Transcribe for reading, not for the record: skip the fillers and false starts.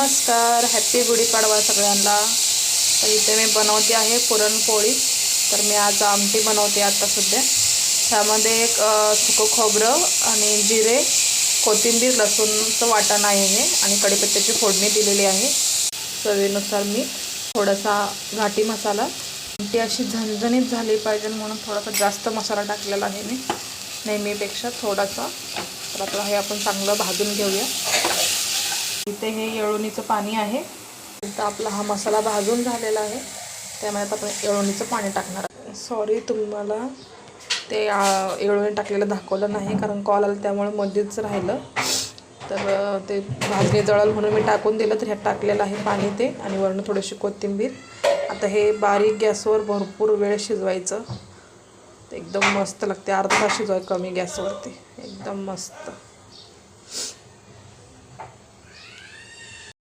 नमस्कार, हॅपी गुढीपाडवा सगळ्यांना। तर इथे मी बनवते आहे पुरणपोळी। तर मी आज आमटी बनवते आता सध्या। त्यामध्ये एक सुकं खोबरं आणि जिरे, कोथिंबीर, लसूणचं वाटण आहे हे आणि कढीपत्त्याची फोडणी दिलेली आहे। चवीनुसार मीठ, थोडासा घाटी मसाला। आमटी अशी झणझणीत झाली पाहिजे म्हणून थोडासा जास्त मसाला टाकलेला आहे मी नेहमीपेक्षा थोडासा। तर आता हे आपण चांगलं भाजून घेऊया। इथे हे येळवणीचं पाणी आहे। इथं आपला हा मसाला भाजून झालेला आहे, त्यामुळे आता आपण येळवणीचं पाणी टाकणार आहे। सॉरी, तुम्हाला ते येळवणी टाकलेलं दाखवलं नाही कारण कॉल आला त्यामुळे मध्येच राहिलं। तर ते भाजणी जळल म्हणून मी टाकून दिलं, तर ह्यात टाकलेलं आहे पाणी ते आणि वरून थोडीशी कोथिंबीर। आता हे बारीक गॅसवर भरपूर वेळ शिजवायचं, एकदम मस्त लागते। अर्धा तास शिजवाय कमी गॅसवरती, एकदम मस्त।